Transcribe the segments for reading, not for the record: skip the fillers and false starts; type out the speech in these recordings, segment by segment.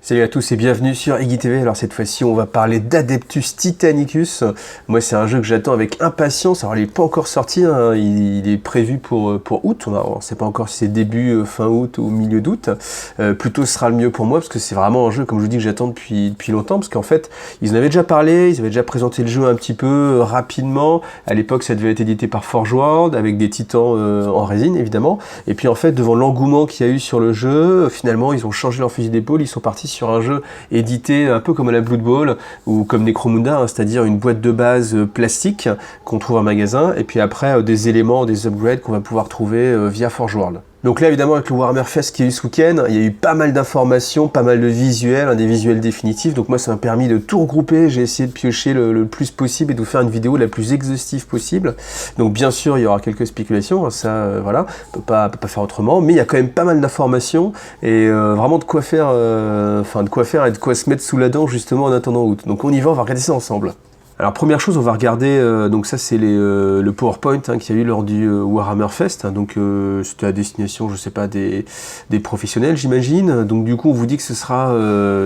Salut à tous et bienvenue sur Iggy TV. Alors cette fois-ci on va parler d'Adeptus Titanicus. Moi c'est un jeu que j'attends avec impatience. Alors il n'est pas encore sorti, hein. Il est prévu pour août. On ne sait pas encore si c'est début, fin août ou milieu d'août. Plutôt ce sera le mieux pour moi parce que c'est vraiment un jeu, comme je vous dis, que j'attends depuis longtemps. Parce qu'en fait ils en avaient déjà parlé, ils avaient déjà présenté le jeu un petit peu rapidement. À l'époque ça devait être édité par Forge World avec des titans en résine évidemment. Et puis en fait devant l'engouement qu'il y a eu sur le jeu, finalement ils ont changé leur fusil d'épaule, ils sont partis sur un jeu édité un peu comme à la Blood Bowl ou comme Necromunda, hein, c'est-à-dire une boîte de base plastique qu'on trouve en magasin et puis après des éléments, des upgrades qu'on va pouvoir trouver via Forge World. Donc là évidemment avec le Warhammer Fest qui a eu ce week-end, il y a eu pas mal d'informations, pas mal de visuels, des visuels définitifs, donc moi ça m'a permis de tout regrouper, j'ai essayé de piocher le plus possible et de vous faire une vidéo la plus exhaustive possible. Donc bien sûr il y aura quelques spéculations, hein, ça voilà, on peut pas faire autrement, mais il y a quand même pas mal d'informations et vraiment de quoi faire, et de quoi se mettre sous la dent justement en attendant août. Donc on y va, on va regarder ça ensemble. Alors première chose, on va regarder, donc ça c'est le PowerPoint qu'il y a eu lors du Warhammer Fest, hein, donc c'était à destination, je sais pas, des professionnels j'imagine, donc du coup on vous dit que ce sera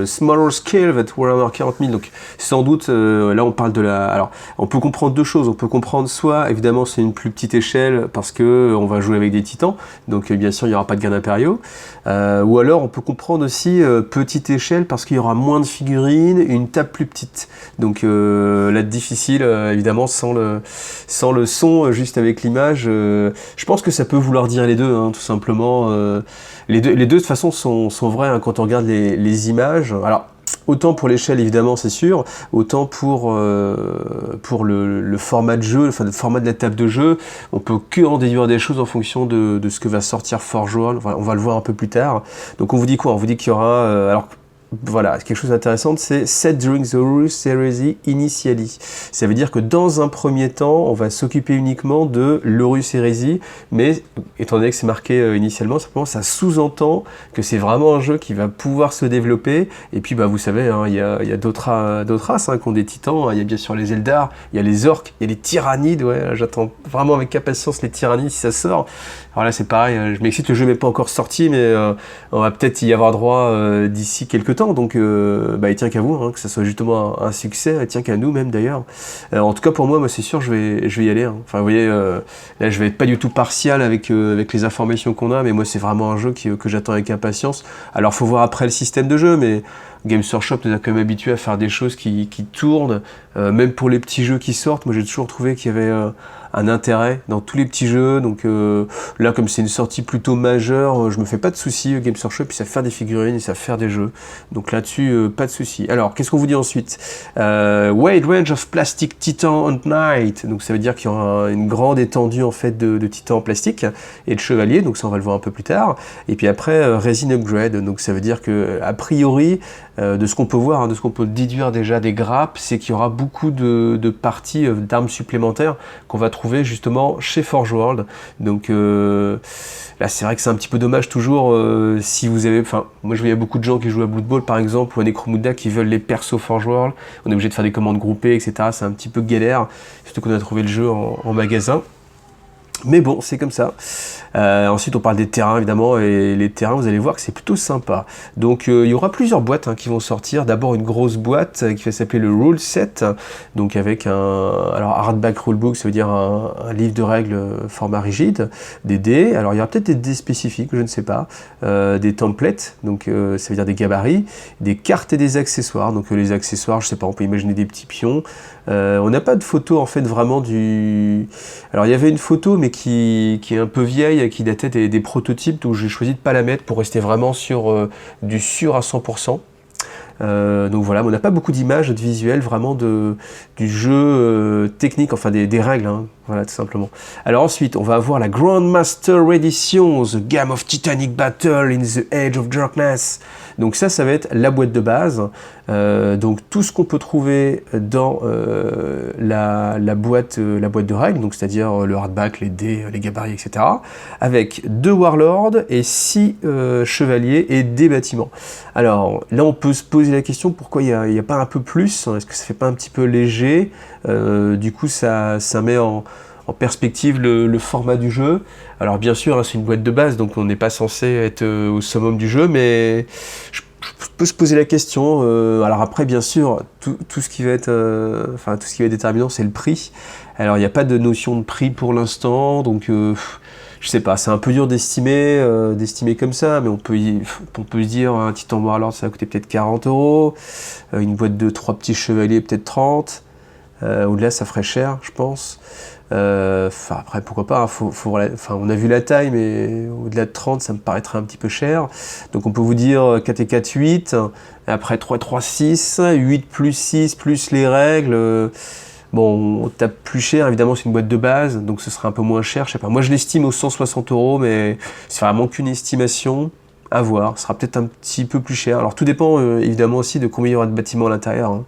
smaller scale at Warhammer 40 000, donc sans doute, là on parle de la... Alors on peut comprendre deux choses, on peut comprendre soit évidemment c'est une plus petite échelle parce que on va jouer avec des titans, donc bien sûr il n'y aura pas de gardes impériaux, ou alors on peut comprendre aussi petite échelle parce qu'il y aura moins de figurines, une table plus petite, donc là difficile évidemment sans le son, juste avec l'image. Je pense que ça peut vouloir dire les deux, hein, tout simplement. Les deux de toute façon sont vrais, hein, quand on regarde les images. Alors autant pour l'échelle évidemment c'est sûr, autant pour le format de jeu, enfin le format de la table de jeu, on peut que en déduire des choses en fonction de ce que va sortir Forge World. Voilà, on va le voir un peu plus tard. Donc on vous dit quoi? On vous dit qu'il y aura alors voilà, quelque chose d'intéressant, c'est Set during the Horus Heresy Initially. Ça veut dire que dans un premier temps, on va s'occuper uniquement de l'Horus Heresy, mais étant donné que c'est marqué initialement, simplement ça sous-entend que c'est vraiment un jeu qui va pouvoir se développer. Et puis bah, vous savez, hein, il y a d'autres races hein, qui ont des titans, hein. Il y a bien sûr les Eldar, il y a les orques, il y a les tyrannides, ouais, j'attends vraiment avec impatience les tyrannides si ça sort. Alors là c'est pareil, je m'excite, le jeu n'est pas encore sorti, mais on va peut-être y avoir droit d'ici quelques temps, donc il tient qu'à vous, hein, que ça soit justement un succès, il tient qu'à nous même d'ailleurs. En tout cas pour moi c'est sûr, je vais y aller. Hein. Enfin vous voyez, là je vais être pas du tout partial avec les informations qu'on a, mais moi c'est vraiment un jeu que j'attends avec impatience. Alors faut voir après le système de jeu, mais Games Workshop nous a quand même habitués à faire des choses qui tournent, même pour les petits jeux qui sortent. Moi j'ai toujours trouvé qu'il y avait un intérêt dans tous les petits jeux, donc là comme c'est une sortie plutôt majeure, je me fais pas de soucis. Games Workshop ils savent faire des figurines, ils savent faire des jeux, donc là-dessus pas de soucis. Alors qu'est-ce qu'on vous dit ensuite? Wide range of plastic titan on night, donc ça veut dire qu'il y aura une grande étendue en fait de titans en plastique et de chevaliers, donc ça on va le voir un peu plus tard. Et puis après resin upgrade, donc ça veut dire que a priori de ce qu'on peut voir, hein, de ce qu'on peut déduire déjà des grappes, c'est qu'il y aura beaucoup de parties d'armes supplémentaires qu'on va trouver justement chez Forge World. Donc là c'est vrai que c'est un petit peu dommage toujours si vous avez... Enfin, moi je voyais beaucoup de gens qui jouent à Blood Bowl par exemple ou à Necromunda qui veulent les persos Forge World. On est obligé de faire des commandes groupées, etc. C'est un petit peu galère, surtout qu'on a trouvé le jeu en magasin. Mais bon, c'est comme ça. Ensuite, on parle des terrains, évidemment, et les terrains, vous allez voir que c'est plutôt sympa. Donc, il y aura plusieurs boîtes qui vont sortir. D'abord, une grosse boîte qui va s'appeler le Rule Set, donc avec alors hardback rulebook, ça veut dire un livre de règles format rigide, des dés. Alors, il y aura peut-être des dés spécifiques, je ne sais pas, des templates, donc ça veut dire des gabarits, des cartes et des accessoires. Donc, les accessoires, je sais pas, on peut imaginer des petits pions. On n'a pas de photo, en fait, vraiment du... Alors, il y avait une photo, mais qui est un peu vieille, qui datait des prototypes, où j'ai choisi de ne pas la mettre pour rester vraiment sur du sûr à 100%. Donc voilà, on n'a pas beaucoup d'images, de visuels vraiment du jeu technique, enfin des règles, hein, voilà tout simplement. Alors ensuite, on va avoir la Grandmaster Edition, The Game of Titanic Battle in the Age of Darkness. Donc ça va être la boîte de base. Donc tout ce qu'on peut trouver dans la boîte de règles, donc c'est-à-dire le hardback, les dés, les gabarits, etc. Avec 2 warlords et 6 chevaliers et des bâtiments. Alors là, on peut se poser la question pourquoi il n'y a pas un peu plus. Est-ce que ça fait pas un petit peu léger? Du coup, ça met en perspective le format du jeu. Alors bien sûr, hein, c'est une boîte de base, donc on n'est pas censé être au summum du jeu, mais peut se poser la question. Alors après, bien sûr, tout ce qui va être, tout ce qui va être déterminant, c'est le prix. Alors, il n'y a pas de notion de prix pour l'instant, donc je sais pas, c'est un peu dur d'estimer comme ça, mais on peut se dire un Titan Warlord, ça va coûter peut-être 40 €, une boîte de 3 petits chevaliers, peut-être 30. Au-delà, ça ferait cher, je pense. Après, pourquoi pas, hein, on a vu la taille, mais au-delà de 30, ça me paraîtrait un petit peu cher. Donc on peut vous dire 4 et 4, 8, après 3, 3, 6, 8 plus 6, plus les règles. Bon, on tape plus cher, évidemment, c'est une boîte de base, donc ce sera un peu moins cher. Je sais pas, moi je l'estime aux 160 €, mais c'est vraiment qu'une estimation. À voir, ce sera peut-être un petit peu plus cher. Alors tout dépend évidemment aussi de combien il y aura de bâtiments à l'intérieur, hein.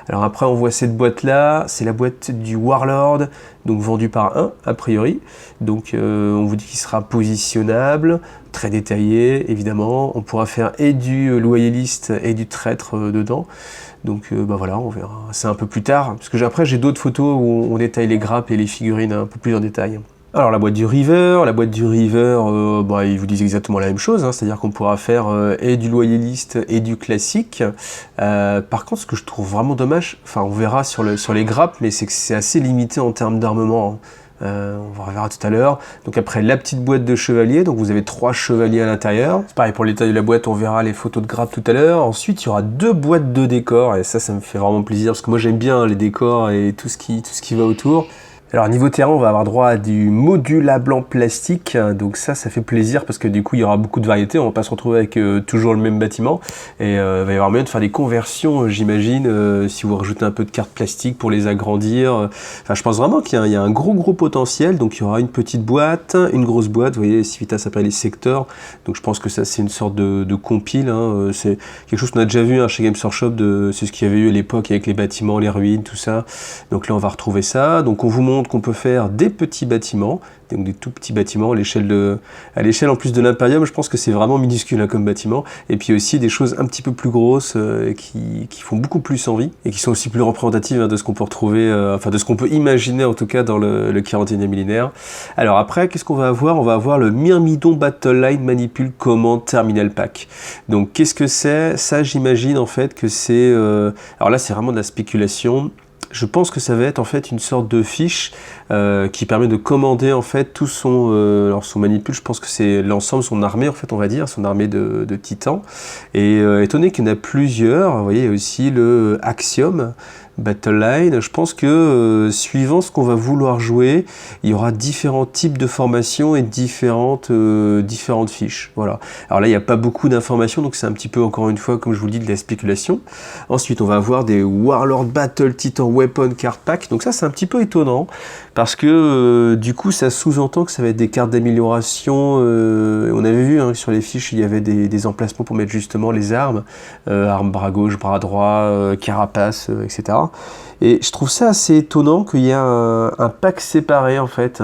Alors après, on voit cette boîte-là, c'est la boîte du Warlord, donc vendue par a priori. Donc on vous dit qu'il sera positionnable, très détaillé, évidemment. On pourra faire et du loyaliste et du traître dedans. Donc voilà, on verra. C'est un peu plus tard, parce que après j'ai d'autres photos où on détaille les grappes et les figurines un peu plus en détail. Alors la boîte du River, ils vous disent exactement la même chose, hein, c'est-à-dire qu'on pourra faire et du loyaliste et du classique. Par contre, ce que je trouve vraiment dommage, on verra sur les grappes, mais c'est que c'est assez limité en termes d'armement, hein. On reverra tout à l'heure. Donc après, la petite boîte de chevalier, donc vous avez 3 chevaliers à l'intérieur. C'est pareil pour l'état de la boîte, on verra les photos de grappes tout à l'heure. Ensuite, il y aura 2 boîtes de décors, et ça me fait vraiment plaisir, parce que moi j'aime bien les décors et tout ce qui va autour. Alors niveau terrain, on va avoir droit à du modulable en plastique, donc ça fait plaisir parce que du coup il y aura beaucoup de variétés, on va pas se retrouver avec toujours le même bâtiment, et il va y avoir moyen de faire des conversions, j'imagine, si vous rajoutez un peu de cartes plastiques pour les agrandir. Je pense vraiment qu'il y a un gros potentiel, donc il y aura une petite boîte, une grosse boîte, vous voyez, Civitas s'appelle les secteurs, donc je pense que ça c'est une sorte de compile, hein. C'est quelque chose qu'on a déjà vu chez Games Workshop, c'est ce qu'il y avait eu à l'époque avec les bâtiments, les ruines, tout ça, donc là on va retrouver ça, donc on vous montre qu'on peut faire des petits bâtiments, donc des tout petits bâtiments à l'échelle en plus de l'Imperium, je pense que c'est vraiment minuscule comme bâtiment, et puis aussi des choses un petit peu plus grosses qui font beaucoup plus envie, et qui sont aussi plus représentatives de ce qu'on peut retrouver, de ce qu'on peut imaginer en tout cas dans le 41e millénaire. Alors après, qu'est-ce qu'on va avoir? On va avoir le Myrmidon Battle Line Manipule Command Terminal Pack. Donc qu'est-ce que c'est? Ça, j'imagine en fait que c'est... alors là, c'est vraiment de la spéculation. Je pense que ça va être en fait une sorte de fiche qui permet de commander en fait tout son manipule. Je pense que c'est l'ensemble, son armée en fait, on va dire, son armée de titans. Et étonné qu'il y en a plusieurs, vous voyez, il y a aussi le Axiom Battle Line. Je pense que suivant ce qu'on va vouloir jouer, il y aura différents types de formations et différentes fiches. Voilà. Alors là, il n'y a pas beaucoup d'informations, donc c'est un petit peu, encore une fois, comme je vous le dis, de la spéculation. Ensuite, on va avoir des Warlord Battle Titan Weapon Card Pack. Donc ça, c'est un petit peu étonnant, parce que du coup, ça sous-entend que ça va être des cartes d'amélioration. On avait vu sur les fiches, il y avait des emplacements pour mettre justement les armes. Armes bras gauche, bras droit, carapace, etc. Et je trouve ça assez étonnant qu'il y ait un pack séparé en fait.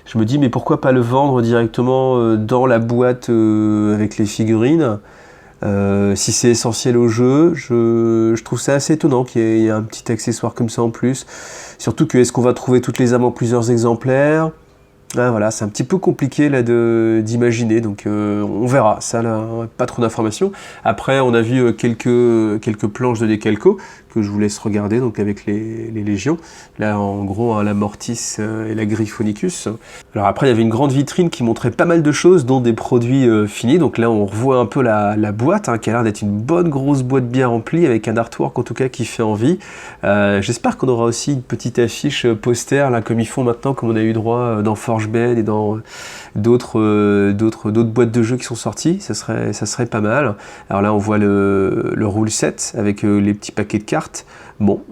Je me dis mais pourquoi pas le vendre directement dans la boîte avec les figurines, si c'est essentiel au jeu. Je trouve ça assez étonnant qu'il y ait un petit accessoire comme ça en plus. Surtout que est-ce qu'on va trouver toutes les armes en plusieurs exemplaires? Voilà, c'est un petit peu compliqué là d'imaginer, donc on verra. Ça, là, pas trop d'informations. Après, on a vu quelques planches de décalco que je vous laisse regarder, donc avec les légions. Là, en gros, la Mortis et la Gryphonicus. Alors après, il y avait une grande vitrine qui montrait pas mal de choses, dont des produits finis. Donc là, on revoit un peu la boîte, qui a l'air d'être une bonne grosse boîte bien remplie, avec un artwork en tout cas qui fait envie. J'espère qu'on aura aussi une petite affiche poster, là, comme ils font maintenant, comme on a eu droit dans Forge Bed et dans d'autres boîtes de jeux qui sont sorties. Ça serait pas mal. Alors là, on voit le rule set avec les petits paquets de cartes. Bon,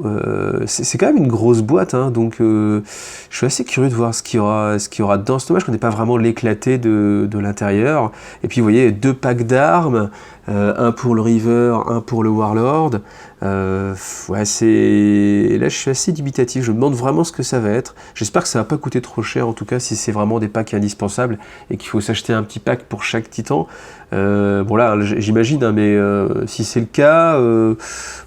c'est quand même une grosse boîte, donc je suis assez curieux de voir ce qu'il y aura dedans. C'est dommage qu'on n'ait pas vraiment l'éclaté de l'intérieur. Et puis vous voyez, 2 packs d'armes, un pour le River, un pour le Warlord. Là je suis assez dubitatif, je me demande vraiment ce que ça va être. J'espère que ça va pas coûter trop cher, en tout cas si c'est vraiment des packs indispensables et qu'il faut s'acheter un petit pack pour chaque titan. Bon là j'imagine, mais si c'est le cas,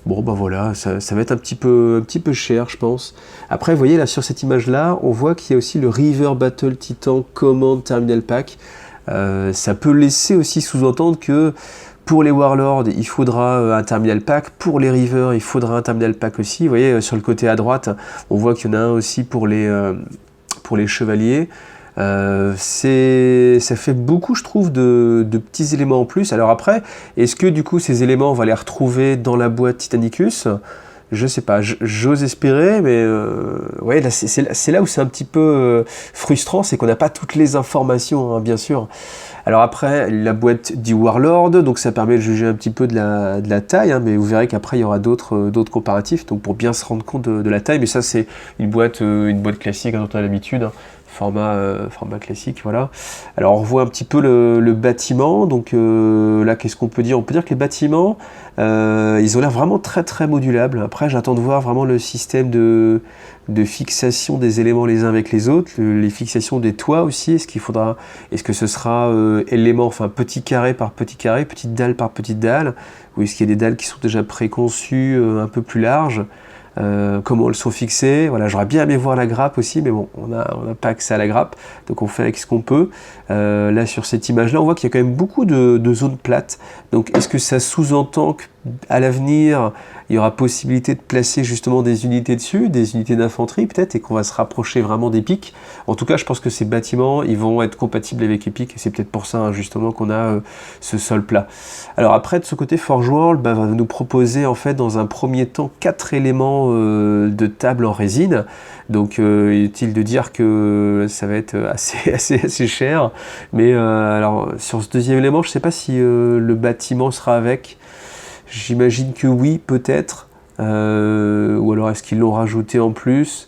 voilà, ça va être un petit peu cher, je pense. Après vous voyez là sur cette image là, on voit qu'il y a aussi le River Battle Titan Command Terminal Pack. Ça peut laisser aussi sous-entendre que Pour les Warlords, il faudra un terminal pack. Pour les Reavers, il faudra un terminal pack aussi. Vous voyez, sur le côté à droite, on voit qu'il y en a un aussi pour les chevaliers. Ça fait beaucoup, je trouve, de petits éléments en plus. Alors après, est-ce que du coup ces éléments on va les retrouver dans la boîte Titanicus? Je sais pas, j'ose espérer, mais ouais, là, c'est là où c'est un petit peu frustrant, c'est qu'on n'a pas toutes les informations, hein, bien sûr. Alors après, la boîte dit Warlord, donc ça permet de juger un petit peu de la taille, hein, mais vous verrez qu'après il y aura d'autres comparatifs, donc pour bien se rendre compte de la taille, mais ça c'est une boîte classique, hein, dont on a l'habitude, hein. Format classique, voilà. Alors on revoit un petit peu le bâtiment, donc là qu'est-ce qu'on peut dire? On peut dire que les bâtiments, ils ont l'air vraiment très très modulables. Après j'attends de voir vraiment le système de fixation des éléments les uns avec les autres, les fixations des toits aussi, est-ce que ce sera élément, enfin petit carré par petit carré, petite dalle par petite dalle, ou est-ce qu'il y a des dalles qui sont déjà préconçues, un peu plus larges? Comment elles sont fixées, voilà, j'aurais bien aimé voir la grappe aussi, mais bon, on n'a pas accès à la grappe, donc on fait avec ce qu'on peut. Là, sur cette image-là, on voit qu'il y a quand même beaucoup de zones plates, donc est-ce que ça sous-entend qu'à l'avenir, il y aura possibilité de placer justement des unités dessus, des unités d'infanterie peut-être, et qu'on va se rapprocher vraiment des pics? En tout cas, je pense que ces bâtiments, ils vont être compatibles avec les pics, et c'est peut-être pour ça, hein, justement, qu'on a ce sol plat. Alors après, de ce côté, Forge World va nous proposer, en fait, dans un premier temps, 4 éléments de table en résine. Donc, inutile de dire que ça va être assez cher. Mais alors, sur ce deuxième élément, je ne sais pas si le bâtiment sera avec. J'imagine que oui, peut-être. Ou alors est-ce qu'ils l'ont rajouté en plus?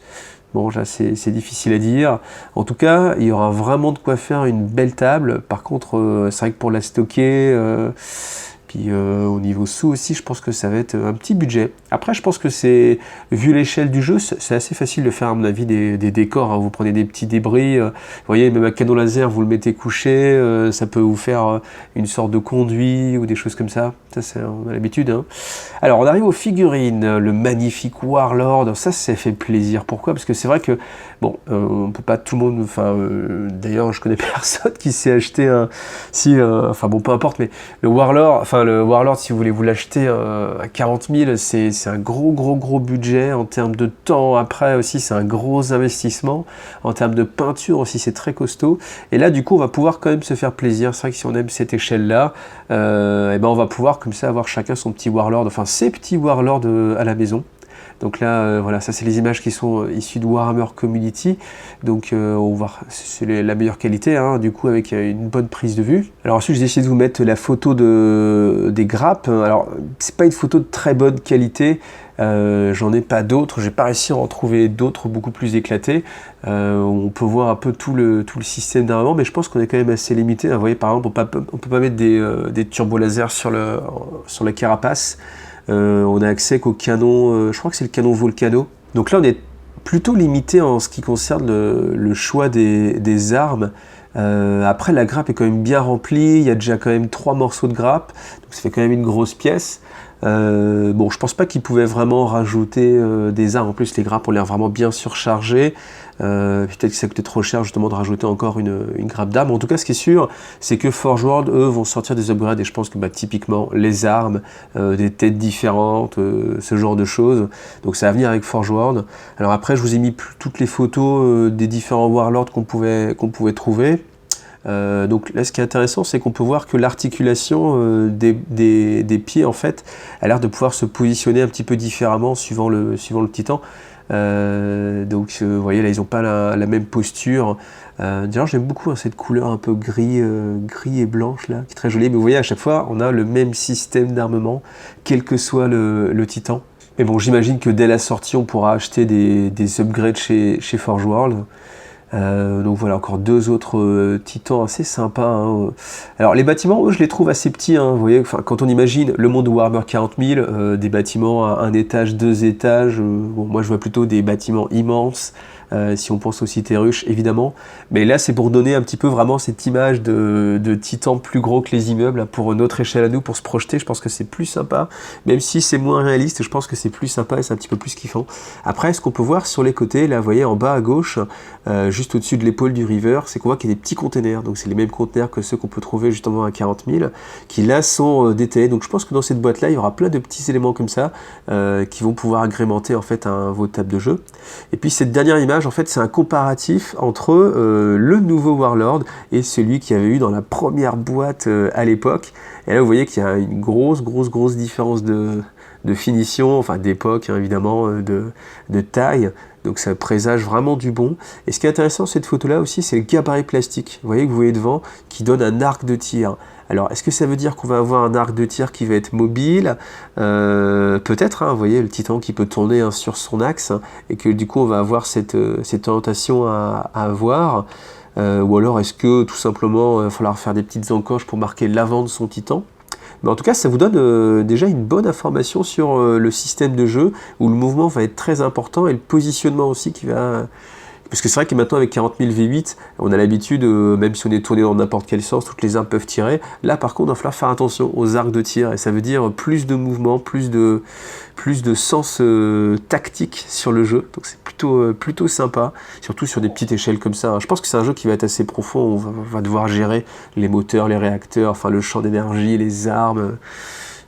Bon, là, c'est difficile à dire. En tout cas, il y aura vraiment de quoi faire une belle table. Par contre, c'est vrai que pour la stocker, puis au niveau sous aussi, je pense que ça va être un petit budget. Après, je pense que vu l'échelle du jeu, c'est assez facile de faire, à mon avis, des décors, hein. Vous prenez des petits débris, vous voyez, même un canon laser, vous le mettez couché, ça peut vous faire une sorte de conduit ou des choses comme ça. Ça, on a l'habitude, hein. Alors, on arrive aux figurines, le magnifique Warlord. Ça fait plaisir. Pourquoi? Parce que c'est vrai que, bon, on peut pas tout le monde, enfin, d'ailleurs, je connais personne qui s'est acheté enfin bon, peu importe, mais le Warlord, si vous voulez vous l'acheter à 40 000, c'est un gros budget en termes de temps. Après aussi, c'est un gros investissement. En termes de peinture aussi, c'est très costaud. Et là, du coup, on va pouvoir quand même se faire plaisir. C'est vrai que si on aime cette échelle-là, et ben on va pouvoir comme ça avoir chacun son petit Warlord, enfin ses petits Warlords à la maison. Donc là, voilà, ça c'est les images qui sont issues de Warhammer Community. Donc on va, c'est la meilleure qualité, hein, du coup avec une bonne prise de vue. Alors ensuite, j'ai essayé de vous mettre la photo des grappes. Alors c'est pas une photo de très bonne qualité. J'en ai pas d'autres, j'ai pas réussi à en trouver d'autres beaucoup plus éclatées. On peut voir un peu tout le système d'armement, mais je pense qu'on est quand même assez limité. Vous voyez, par exemple, on peut pas mettre des turbo-lasers sur la carapace. On a accès qu'au canon, je crois que c'est le canon Volcano. Donc là, on est plutôt limité en ce qui concerne le choix des armes. Après, la grappe est quand même bien remplie, il y a déjà quand même 3 morceaux de grappe, donc ça fait quand même une grosse pièce. Bon, je pense pas qu'ils pouvaient vraiment rajouter des armes. En plus, les grappes ont l'air vraiment bien surchargées. Peut-être que ça coûtait trop cher justement de rajouter encore une grappe d'armes. En tout cas, ce qui est sûr, c'est que Forge World, eux, vont sortir des upgrades. Et je pense que typiquement, les armes, des têtes différentes, ce genre de choses. Donc ça va venir avec Forge World. Alors après, je vous ai mis toutes les photos des différents Warlords qu'on pouvait trouver. Donc là, ce qui est intéressant, c'est qu'on peut voir que l'articulation des pieds, en fait, a l'air de pouvoir se positionner un petit peu différemment suivant le titan. Donc vous voyez, là, ils n'ont pas la même posture. D'ailleurs, j'aime beaucoup, hein, cette couleur un peu gris et blanche, là, qui est très jolie. Mais vous voyez, à chaque fois, on a le même système d'armement, quel que soit le titan. Mais bon, j'imagine que dès la sortie, on pourra acheter des upgrades chez Forge World. Donc voilà, encore 2 autres titans assez sympas, hein. Alors les bâtiments, eux, je les trouve assez petits, hein, vous voyez, quand on imagine le monde de Warhammer 40 000, des bâtiments à 1 étage, 2 étages, bon, moi je vois plutôt des bâtiments immenses, si on pense aux cités ruches, évidemment. Mais là, c'est pour donner un petit peu vraiment cette image de titan plus gros que les immeubles, là, pour notre échelle à nous, pour se projeter. Je pense que c'est plus sympa, même si c'est moins réaliste, je pense que c'est plus sympa et c'est un petit peu plus kiffant. Après, ce qu'on peut voir sur les côtés, là, vous voyez, en bas à gauche, juste au-dessus de l'épaule du River, c'est qu'on voit qu'il y a des petits containers. Donc, c'est les mêmes containers que ceux qu'on peut trouver justement à 40 000, qui là sont détaillés. Donc, je pense que dans cette boîte-là, il y aura plein de petits éléments comme ça qui vont pouvoir agrémenter en fait votre table de jeu. Et puis, cette dernière image, en fait, c'est un comparatif entre le nouveau Warlord et celui qu'il y avait eu dans la première boîte à l'époque. Et là, vous voyez qu'il y a une grosse différence de finition, enfin d'époque, hein, évidemment, de taille. Donc ça présage vraiment du bon. Et ce qui est intéressant cette photo-là aussi, c'est le gabarit plastique. Vous voyez devant, qui donne un arc de tir. Alors, est-ce que ça veut dire qu'on va avoir un arc de tir qui va être mobile? Peut-être, hein, vous voyez, le Titan qui peut tourner hein, sur son axe, hein, et que du coup, on va avoir cette orientation à avoir. Ou alors, est-ce que tout simplement, il va falloir faire des petites encoches pour marquer l'avant de son Titan? Mais en tout cas, ça vous donne déjà une bonne information sur le système de jeu, où le mouvement va être très important, et le positionnement aussi qui va... Parce que c'est vrai que maintenant, avec 40 000 V8, on a l'habitude, même si on est tourné dans n'importe quel sens, toutes les armes peuvent tirer. Là, par contre, il va falloir faire attention aux arcs de tir, et ça veut dire plus de mouvement, plus de sens tactique sur le jeu. Donc c'est plutôt sympa, surtout sur des petites échelles comme ça. Je pense que c'est un jeu qui va être assez profond, on va devoir gérer les moteurs, les réacteurs, enfin le champ d'énergie, les armes...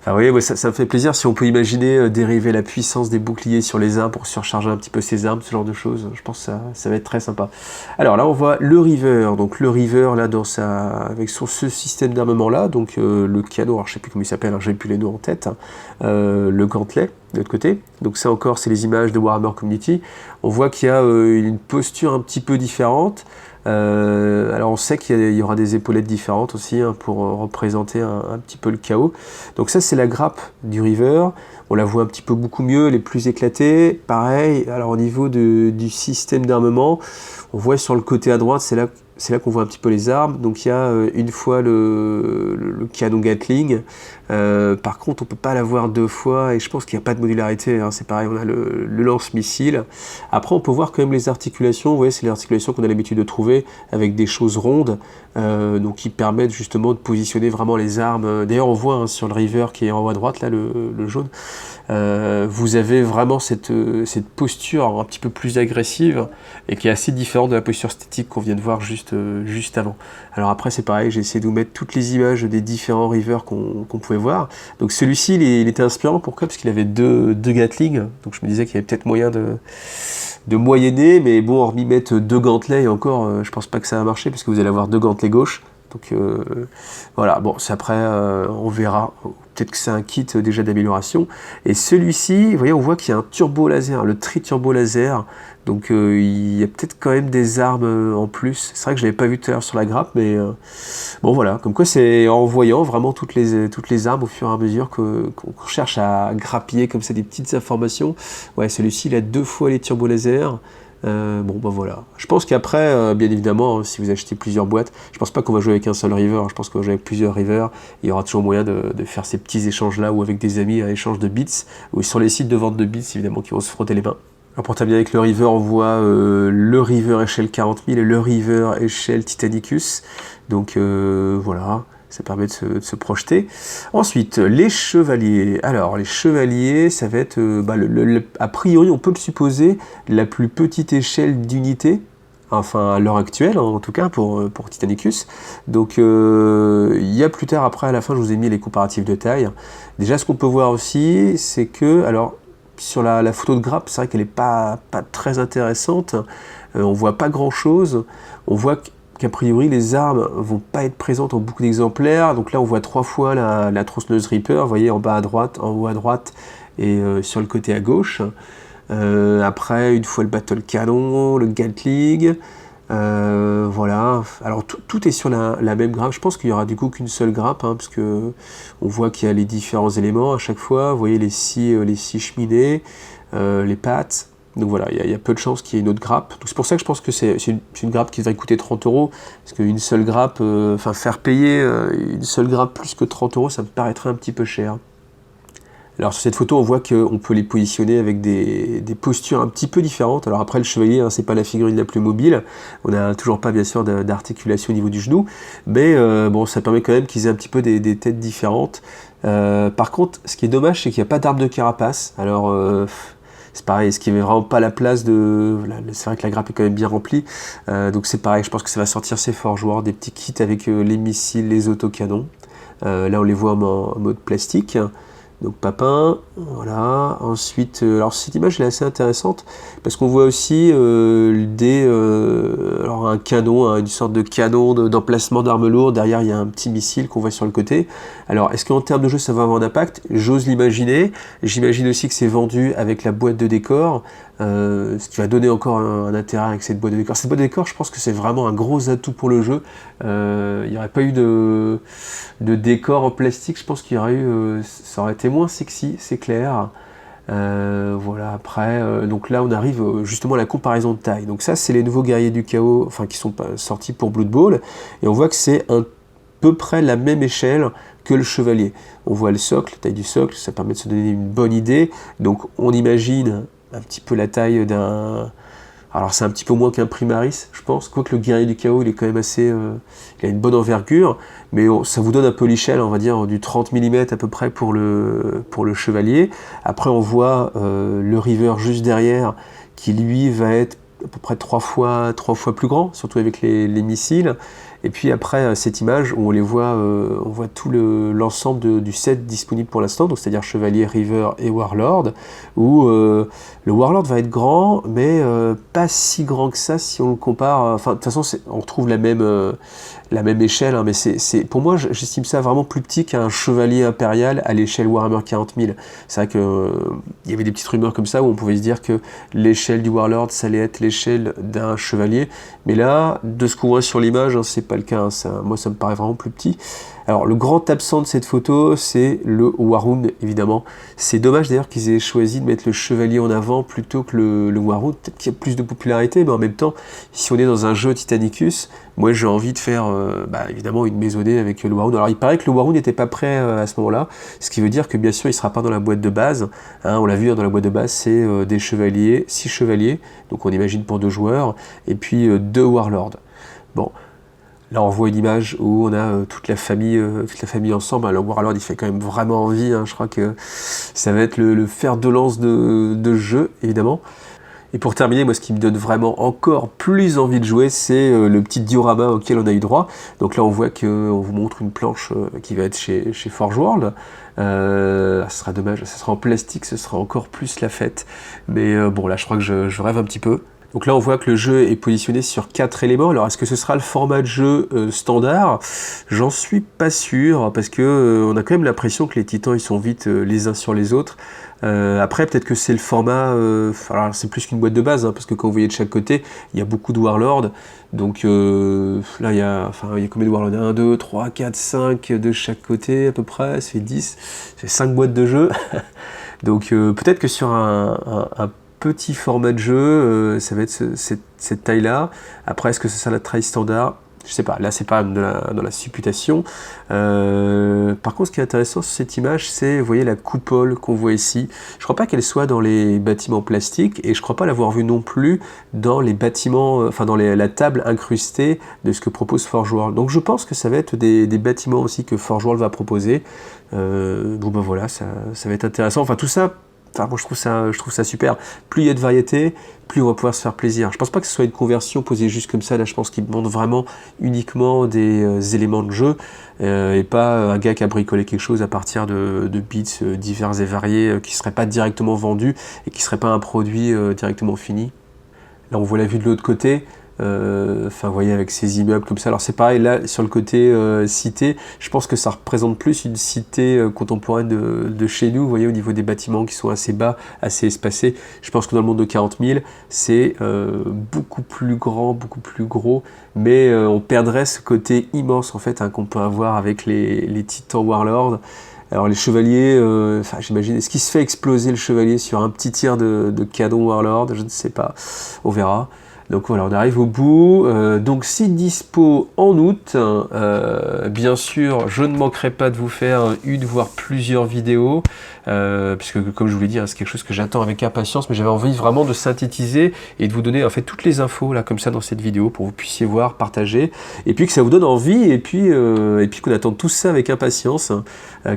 Enfin, vous voyez, ouais, ça me fait plaisir si on peut imaginer dériver la puissance des boucliers sur les armes pour surcharger un petit peu ces armes, ce genre de choses. Je pense que ça va être très sympa. Alors là, on voit le River. Donc le River, là, avec ce système d'armement là, donc le canon, alors je sais plus comment il s'appelle, hein, j'ai plus les noms en tête, hein, le gantelet de l'autre côté. Donc ça encore, c'est les images de Warhammer Community. On voit qu'il y a une posture un petit peu différente. Alors on sait qu'il y aura des épaulettes différentes aussi hein, pour représenter un petit peu le chaos. Donc ça c'est la grappe du River, on la voit un petit peu beaucoup mieux, elle est plus éclatée. Pareil, alors au niveau du système d'armement, on voit sur le côté à droite, c'est là qu'on voit un petit peu les armes. Donc il y a une fois le canon Gatling. Par contre, on peut pas l'avoir deux fois et je pense qu'il n'y a pas de modularité. Hein. C'est pareil, on a le lance-missile. Après, on peut voir quand même les articulations. Vous voyez, c'est les articulations qu'on a l'habitude de trouver avec des choses rondes, donc qui permettent justement de positionner vraiment les armes. D'ailleurs, on voit hein, sur le River qui est en haut à droite, là, le jaune. Vous avez vraiment cette posture un petit peu plus agressive et qui est assez différente de la posture statique qu'on vient de voir juste avant. Alors après c'est pareil, j'ai essayé de vous mettre toutes les images des différents rivers qu'on pouvait voir. Donc celui-ci il était inspirant, pourquoi? Parce qu'il avait deux Gatling, donc je me disais qu'il y avait peut-être moyen de moyenner, mais bon, hormis mettre deux gantelets, et encore, je pense pas que ça va marcher, parce que vous allez avoir deux gantelets gauche. Donc voilà, bon, c'est après, on verra. Peut-être que c'est un kit déjà d'amélioration. Et celui-ci, vous voyez, on voit qu'il y a un turbo laser, le tri-turbo laser. Donc il y a peut-être quand même des armes en plus. C'est vrai que je ne l'avais pas vu tout à l'heure sur la grappe, mais bon voilà. Comme quoi, c'est en voyant vraiment toutes les armes au fur et à mesure qu'on cherche à grappiller comme ça des petites informations. Ouais, celui-ci, il a 2 fois les turbo lasers. Bon bah voilà, je pense qu'après bien évidemment si vous achetez plusieurs boîtes, je pense pas qu'on va jouer avec un seul river, je pense qu'on va jouer avec plusieurs rivers. Il y aura toujours moyen de faire ces petits échanges là ou avec des amis, un échange de bits ou sur les sites de vente de bits évidemment qui vont se frotter les mains. Alors pour terminer avec le river, on voit le river échelle 40 000 et le river échelle Titanicus, donc voilà. Ça permet de se projeter. Ensuite, les chevaliers. Alors, les chevaliers, ça va être, a priori, on peut le supposer, la plus petite échelle d'unité, enfin à l'heure actuelle, en tout cas, pour Titanicus. Donc, il y a plus tard, après, à la fin, je vous ai mis les comparatifs de taille. Déjà, ce qu'on peut voir aussi, c'est que, alors, sur la photo de grappe, c'est vrai qu'elle n'est pas très intéressante. On voit pas grand-chose. On voit qu'a priori les armes vont pas être présentes en beaucoup d'exemplaires. Donc là on voit 3 fois la tronçonneuse Reaper, vous voyez en bas à droite, en haut à droite et sur le côté à gauche. Après une fois le battle canon, le Gatling, voilà. Alors tout est sur la même grappe. Je pense qu'il y aura du coup qu'une seule grappe, hein, parce que on voit qu'il y a les différents éléments à chaque fois. Vous voyez les 6 cheminées, les pattes. Donc voilà, il y a peu de chances qu'il y ait une autre grappe. Donc c'est pour ça que je pense que c'est une grappe qui devrait coûter 30 €, parce qu'une seule grappe, faire payer une seule grappe plus que 30 €, ça me paraîtrait un petit peu cher. Alors sur cette photo, on voit qu'on peut les positionner avec des postures un petit peu différentes. Alors après, le chevalier, hein, c'est pas la figurine la plus mobile. On n'a toujours pas, bien sûr, d'articulation au niveau du genou. Mais bon, ça permet quand même qu'ils aient un petit peu des têtes différentes. Par contre, ce qui est dommage, c'est qu'il n'y a pas d'arbre de carapace. Alors, c'est pareil, est-ce qu'il n'y avait vraiment pas la place de... C'est vrai que la grappe est quand même bien remplie. Donc c'est pareil, je pense que ça va sortir ces Forge World, des petits kits avec les missiles, les autocanons. Là, on les voit en mode plastique. Donc Papin, voilà. Ensuite, alors cette image elle est assez intéressante parce qu'on voit aussi alors un canon, hein, une sorte de canon d'emplacement d'armes lourdes. Derrière, il y a un petit missile qu'on voit sur le côté. Alors, est-ce qu'en termes de jeu, ça va avoir un impact? J'ose l'imaginer. J'imagine aussi que c'est vendu avec la boîte de décor, ce qui va donner encore un intérêt avec cette boîte de décor. Cette boîte de décor, je pense que c'est vraiment un gros atout pour le jeu. Il n'y aurait pas eu de décor en plastique, je pense qu'il y aurait eu, ça aurait été moins sexy, c'est clair. Voilà, après, donc là on arrive justement à la comparaison de taille. Donc ça, c'est les nouveaux guerriers du chaos, enfin qui sont sortis pour Blood Bowl, et on voit que c'est à peu près la même échelle que le chevalier. On voit le socle, la taille du socle, ça permet de se donner une bonne idée. Donc on imagine un petit peu la taille d'un... Alors c'est un petit peu moins qu'un Primaris, je pense, quoique le guerrier du chaos, il est quand même assez... il a une bonne envergure, mais ça vous donne un peu l'échelle, on va dire, du 30 mm à peu près pour le chevalier. Après, on voit le River juste derrière, qui lui va être à peu près trois fois plus grand, surtout avec les missiles. Et puis après, cette image où on voit tout l'ensemble du set disponible pour l'instant, donc c'est-à-dire Chevalier, River et Warlord, où le Warlord va être grand, mais pas si grand que ça si on le compare. Enfin, de toute façon, on retrouve la même échelle, hein, mais pour moi, j'estime ça vraiment plus petit qu'un Chevalier impérial à l'échelle Warhammer 40 000. C'est vrai qu'il y avait des petites rumeurs comme ça où on pouvait se dire que l'échelle du Warlord, ça allait être l'échelle d'un Chevalier, mais là, de ce qu'on voit sur l'image, hein, c'est pas le cas, hein, moi ça me paraît vraiment plus petit. Alors le grand absent de cette photo, c'est le Warhound, évidemment. C'est dommage d'ailleurs qu'ils aient choisi de mettre le chevalier en avant plutôt que le Warhound. Peut-être qu'il y a plus de popularité, mais en même temps, si on est dans un jeu Titanicus, moi j'ai envie de faire évidemment une maisonnée avec le Warhound. Alors il paraît que le Warhound n'était pas prêt à ce moment-là, ce qui veut dire que bien sûr il ne sera pas dans la boîte de base. Hein, on l'a vu, hein, dans la boîte de base, c'est des chevaliers, 6 chevaliers, donc on imagine pour 2 joueurs, et puis 2 Warlords. Bon. Là, on voit une image où on a toute la famille ensemble. Alors, Warlord, il fait quand même vraiment envie. Hein. Je crois que ça va être le fer de lance de jeu, évidemment. Et pour terminer, moi, ce qui me donne vraiment encore plus envie de jouer, c'est le petit diorama auquel on a eu droit. Donc là, on voit qu'on vous montre une planche qui va être chez Forge World. Ce sera dommage, ça sera en plastique, ce sera encore plus la fête. Mais bon, là, je crois que je rêve un petit peu. Donc là, on voit que le jeu est positionné sur 4 éléments. Alors, est-ce que ce sera le format de jeu standard? J'en suis pas sûr, parce que on a quand même l'impression que les titans, ils sont vite les uns sur les autres. Après, peut-être que c'est le format... alors, c'est plus qu'une boîte de base, hein, parce que quand vous voyez de chaque côté, il y a beaucoup de Warlords. Donc là, il y a combien de Warlords? 1, 2, 3, 4, 5 de chaque côté, à peu près. Ça fait 10. Ça fait 5 boîtes de jeu. Donc, peut-être que sur un petit format de jeu, ça va être cette taille-là. Après, est-ce que c'est ça la taille standard? Je sais pas, là c'est pas dans la supputation. Par contre, ce qui est intéressant sur cette image, c'est, vous voyez, la coupole qu'on voit ici. Je crois pas qu'elle soit dans les bâtiments plastiques, et je crois pas l'avoir vue non plus dans les bâtiments, enfin dans la table incrustée de ce que propose Forge World. Donc je pense que ça va être des bâtiments aussi que Forge World va proposer. Bon ben voilà, ça va être intéressant. Enfin tout ça, moi je trouve ça super. Plus il y a de variété, plus on va pouvoir se faire plaisir. Je pense pas que ce soit une conversion posée juste comme ça. Là, je pense qu'il demande vraiment uniquement des éléments de jeu et pas un gars qui a bricolé quelque chose à partir de bits divers et variés qui ne seraient pas directement vendus et qui ne seraient pas un produit directement fini. Là, on voit la vue de l'autre côté. Vous voyez, avec ces immeubles comme ça. Alors c'est pareil, là, sur le côté cité, je pense que ça représente plus une cité contemporaine de chez nous, vous voyez, au niveau des bâtiments qui sont assez bas, assez espacés. Je pense que dans le monde de 40 000, c'est beaucoup plus grand, beaucoup plus gros, mais on perdrait ce côté immense, en fait, hein, qu'on peut avoir avec les titans Warlords. Alors les chevaliers, j'imagine, est-ce qu'il se fait exploser le chevalier sur un petit tir de canon Warlord? Je ne sais pas, on verra. Donc voilà, on arrive au bout. Donc si dispo en août, bien sûr, je ne manquerai pas de vous faire une voire plusieurs vidéos, puisque comme je vous l'ai dit, hein, c'est quelque chose que j'attends avec impatience, mais j'avais envie vraiment de synthétiser et de vous donner en fait toutes les infos là comme ça dans cette vidéo pour que vous puissiez voir, partager, et puis que ça vous donne envie, et puis qu'on attende tout ça avec impatience,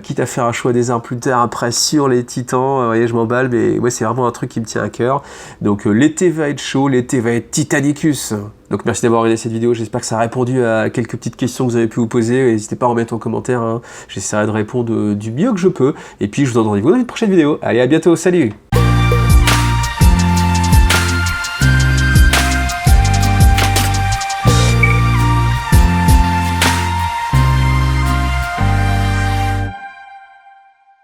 quitte à faire un choix des armes plus tard après sur les titans. Vous voyez, je m'emballe, mais ouais, c'est vraiment un truc qui me tient à cœur. Donc l'été va être chaud, l'été va être Titanicus. Donc merci d'avoir regardé cette vidéo, j'espère que ça a répondu à quelques petites questions que vous avez pu vous poser. N'hésitez pas à en mettre en commentaire, hein. J'essaierai de répondre du mieux que je peux. Et puis je vous donne rendez-vous dans une prochaine vidéo. Allez, à bientôt, salut!